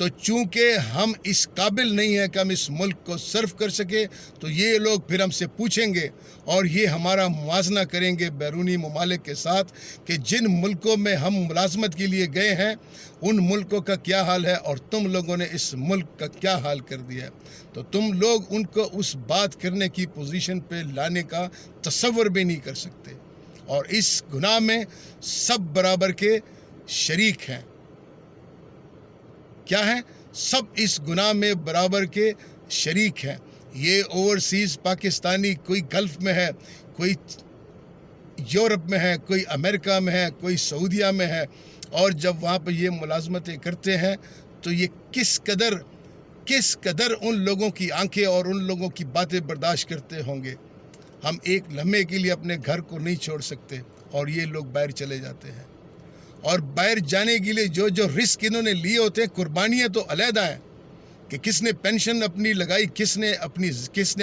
تو چونکہ ہم اس قابل نہیں ہیں کہ ہم اس ملک کو سرو کر سکے، تو یہ لوگ پھر ہم سے پوچھیں گے اور یہ ہمارا موازنہ کریں گے بیرونی ممالک کے ساتھ کہ جن ملکوں میں ہم ملازمت کے لیے گئے ہیں ان ملکوں کا کیا حال ہے اور تم لوگوں نے اس ملک کا کیا حال کر دیا ہے۔ تو تم لوگ ان کو اس بات کرنے کی پوزیشن پہ لانے کا تصور بھی نہیں کر سکتے، اور اس گناہ میں سب برابر کے شریک ہیں۔ کیا ہیں؟ سب اس گناہ میں برابر کے شریک ہیں۔ یہ اوورسیز پاکستانی کوئی گلف میں ہے، کوئی یورپ میں ہے، کوئی امریکہ میں ہے، کوئی سعودیہ میں ہے، اور جب وہاں پہ یہ ملازمتیں کرتے ہیں تو یہ کس قدر ان لوگوں کی آنکھیں اور ان لوگوں کی باتیں برداشت کرتے ہوں گے۔ ہم ایک لمحے کے لیے اپنے گھر کو نہیں چھوڑ سکتے اور یہ لوگ باہر چلے جاتے ہیں، اور باہر جانے کے لیے جو رسک انہوں نے لیے ہوتے ہیں، قربانیاں تو علیحدہ ہیں کہ کس نے پینشن اپنی لگائی، کس نے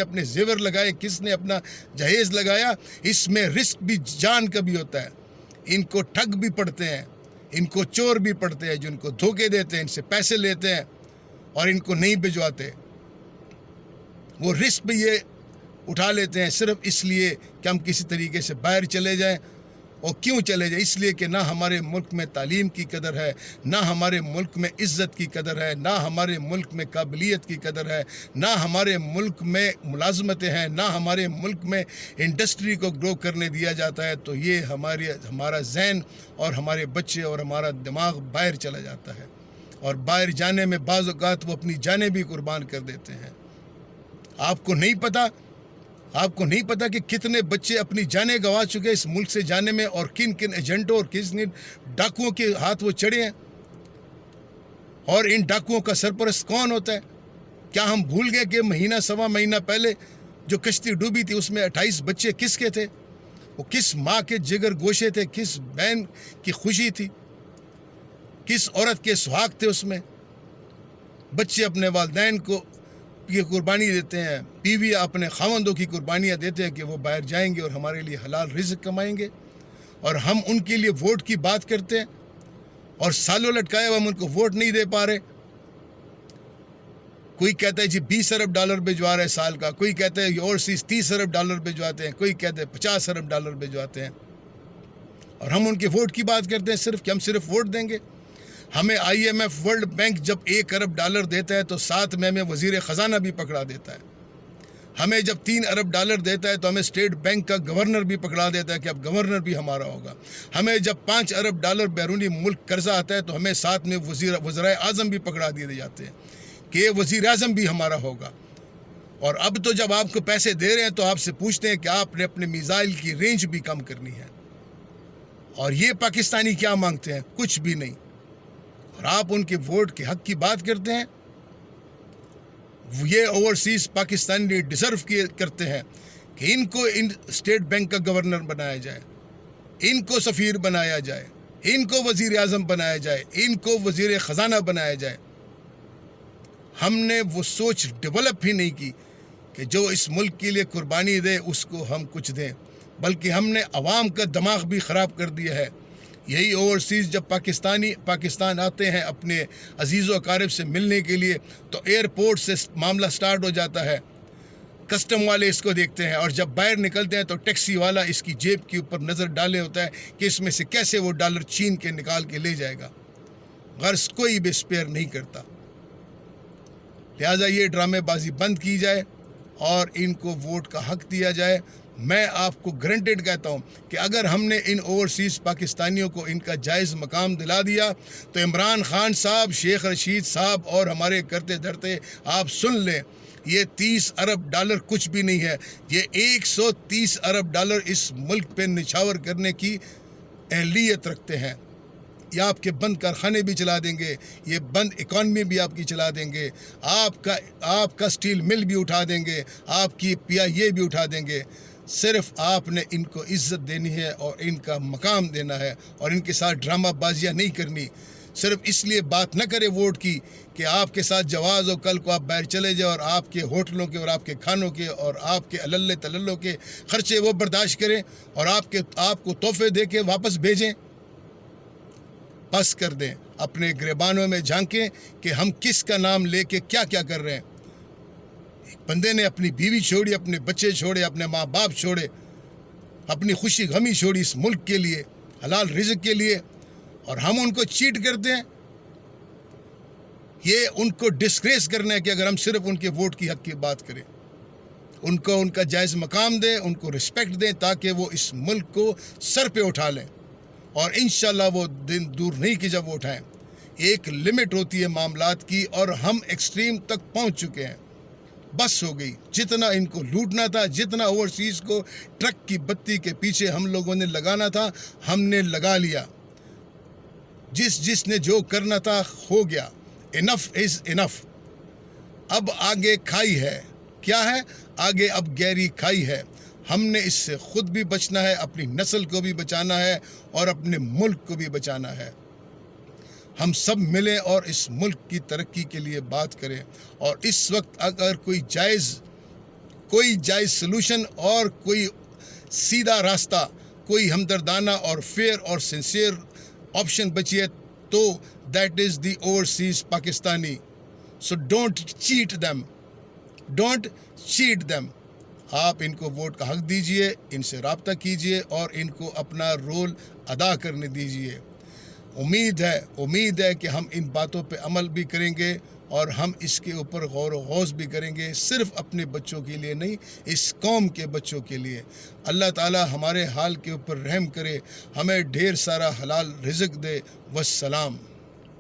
اپنے زیور لگائے، کس نے اپنا جہیز لگایا۔ اس میں رسک بھی جان کا بھی ہوتا ہے۔ ان کو ٹھگ بھی پڑتے ہیں، ان کو چور بھی پڑتے ہیں، جو ان کو دھوکے دیتے ہیں، ان سے پیسے لیتے ہیں اور ان کو نہیں بھجواتے۔ وہ رسک بھی یہ اٹھا لیتے ہیں صرف اس لیے کہ ہم کسی طریقے سے باہر چلے جائیں۔ اور کیوں چلے جائیں؟ اس لیے کہ نہ ہمارے ملک میں تعلیم کی قدر ہے، نہ ہمارے ملک میں عزت کی قدر ہے، نہ ہمارے ملک میں قابلیت کی قدر ہے، نہ ہمارے ملک میں ملازمتیں ہیں، نہ ہمارے ملک میں انڈسٹری کو گرو کرنے دیا جاتا ہے۔ تو یہ ہمارا ذہن اور ہمارے بچے اور ہمارا دماغ باہر چلا جاتا ہے، اور باہر جانے میں بعض اوقات وہ اپنی جانیں بھی قربان کر دیتے ہیں۔ آپ کو نہیں پتا کہ کتنے بچے اپنی جانیں گنوا چکے اس ملک سے جانے میں، اور کن ایجنٹوں اور کن ڈاکوؤں کے ہاتھ وہ چڑھے ہیں، اور ان ڈاکوؤں کا سرپرست کون ہوتا ہے؟ کیا ہم بھول گئے کہ سوا مہینہ پہلے جو کشتی ڈوبی تھی اس میں 28 بچے کس کے تھے؟ وہ کس ماں کے جگر گوشے تھے، کس بہن کی خوشی تھی، کس عورت کے سہاگ تھے اس میں؟ بچے اپنے والدین کو یہ قربانی دیتے ہیں، بیوی اپنے خاوندوں کی قربانیاں دیتے ہیں کہ وہ باہر جائیں گے اور ہمارے لیے حلال رزق کمائیں گے، اور ہم ان کے لیے ووٹ کی بات کرتے ہیں اور سالوں لٹکائے ہم ان کو ووٹ نہیں دے پا رہے۔ کوئی کہتا ہے جی $20 ارب بھجوا رہے سال کا، کوئی کہتا ہے اوورسیز $30 ارب بھجواتے ہیں، کوئی کہتے ہیں $50 ارب بھجواتے ہیں، اور ہم ان کے ووٹ کی بات کرتے ہیں صرف کہ ہم صرف ووٹ دیں گے۔ ہمیں IMF ورلڈ بینک جب $1 ارب دیتا ہے تو ساتھ میں ہمیں وزیر خزانہ بھی پکڑا دیتا ہے۔ ہمیں جب $3 ارب دیتا ہے تو ہمیں اسٹیٹ بینک کا گورنر بھی پکڑا دیتا ہے کہ اب گورنر بھی ہمارا ہوگا۔ ہمیں جب $5 ارب بیرونی ملک قرضہ آتا ہے تو ہمیں ساتھ میں وزرائے اعظم بھی پکڑا دیے جاتے ہیں کہ یہ وزیر اعظم بھی ہمارا ہوگا۔ اور اب تو جب آپ کو پیسے دے رہے ہیں تو آپ سے پوچھتے ہیں کہ آپ نے اپنے میزائل کی رینج بھی کم کرنی ہے، اور یہ پاکستانی کیا مانگتے ہیں؟ کچھ بھی نہیں، اور آپ ان کے ووٹ کے حق کی بات کرتے ہیں۔ یہ اوورسیز پاکستانی ڈیزرو کرتے ہیں کہ ان کو اسٹیٹ بینک کا گورنر بنایا جائے، ان کو سفیر بنایا جائے، ان کو وزیر اعظم بنایا جائے، ان کو وزیر خزانہ بنایا جائے۔ ہم نے وہ سوچ ڈیولپ ہی نہیں کی کہ جو اس ملک کے لیے قربانی دے اس کو ہم کچھ دیں، بلکہ ہم نے عوام کا دماغ بھی خراب کر دیا ہے۔ یہی اوورسیز جب پاکستان آتے ہیں اپنے عزیز و اقارب سے ملنے کے لیے تو ایئرپورٹ سے معاملہ سٹارٹ ہو جاتا ہے، کسٹم والے اس کو دیکھتے ہیں، اور جب باہر نکلتے ہیں تو ٹیکسی والا اس کی جیب کے اوپر نظر ڈالے ہوتا ہے کہ اس میں سے کیسے وہ ڈالر چھین کے نکال کے لے جائے گا۔ غرض کوئی بھی اسپیئر نہیں کرتا۔ لہٰذا یہ ڈرامے بازی بند کی جائے اور ان کو ووٹ کا حق دیا جائے۔ میں آپ کو گارنٹیڈ کہتا ہوں کہ اگر ہم نے ان اوورسیز پاکستانیوں کو ان کا جائز مقام دلا دیا تو عمران خان صاحب، شیخ رشید صاحب اور ہمارے کرتے دھرتے آپ سن لیں، یہ $30 ارب کچھ بھی نہیں ہے۔ یہ $130 ارب اس ملک پہ نچھاور کرنے کی اہلیت رکھتے ہیں۔ یہ آپ کے بند کارخانے بھی چلا دیں گے، یہ بند اکانومی بھی آپ کی چلا دیں گے، آپ کا سٹیل مل بھی اٹھا دیں گے، آپ کی PIA بھی اٹھا دیں گے۔ صرف آپ نے ان کو عزت دینی ہے اور ان کا مقام دینا ہے، اور ان کے ساتھ ڈرامہ بازیاں نہیں کرنی۔ صرف اس لیے بات نہ کرے ووٹ کی کہ آپ کے ساتھ جواز ہو، کل کو آپ باہر چلے جائیں اور آپ کے ہوٹلوں کے اور آپ کے کھانوں کے اور آپ کے اللے تللوں کے خرچے وہ برداشت کریں اور آپ کو تحفے دے کے واپس بھیجیں۔ بس کر دیں، اپنے گریبانوں میں جھانکیں کہ ہم کس کا نام لے کے کیا کیا کر رہے ہیں۔ ایک بندے نے اپنی بیوی چھوڑی، اپنے بچے چھوڑے، اپنے ماں باپ چھوڑے، اپنی خوشی غمی چھوڑی اس ملک کے لیے، حلال رزق کے لیے، اور ہم ان کو چیٹ کرتے ہیں۔ یہ ان کو ڈسگریس کرنا ہے کہ اگر ہم صرف ان کے ووٹ کی حق کی بات کریں، ان کو ان کا جائز مقام دیں، ان کو رسپیکٹ دیں، تاکہ وہ اس ملک کو سر پہ اٹھا لیں، اور انشاءاللہ وہ دن دور نہیں کہ جب وہ اٹھائیں۔ ایک لمٹ ہوتی ہے معاملات کی، اور ہم ایکسٹریم تک پہنچ چکے ہیں۔ بس ہو گئی، جتنا ان کو لوٹنا تھا، جتنا اوورسیز کو ٹرک کی بتی کے پیچھے ہم لوگوں نے لگانا تھا، ہم نے لگا لیا۔ جس نے جو کرنا تھا ہو گیا۔ انف از انف۔ اب آگے کھائی ہے۔ کیا ہے؟ آگے اب گہری کھائی ہے۔ ہم نے اس سے خود بھی بچنا ہے، اپنی نسل کو بھی بچانا ہے، اور اپنے ملک کو بھی بچانا ہے۔ ہم سب ملیں اور اس ملک کی ترقی کے لیے بات کریں، اور اس وقت اگر کوئی جائز سلوشن اور کوئی سیدھا راستہ، کوئی ہمدردانہ اور فیئر اور سنسیئر آپشن بچی ہے تو that is the overseas Pakistani. So don't chat them. آپ ان کو ووٹ کا حق دیجئے، ان سے رابطہ کیجئے، اور ان کو اپنا رول ادا کرنے دیجئے۔ امید ہے کہ ہم ان باتوں پہ عمل بھی کریں گے، اور ہم اس کے اوپر غور و خوض بھی کریں گے، صرف اپنے بچوں کے لیے نہیں، اس قوم کے بچوں کے لیے۔ اللہ تعالی ہمارے حال کے اوپر رحم کرے، ہمیں ڈھیر سارا حلال رزق دے۔ والسلام۔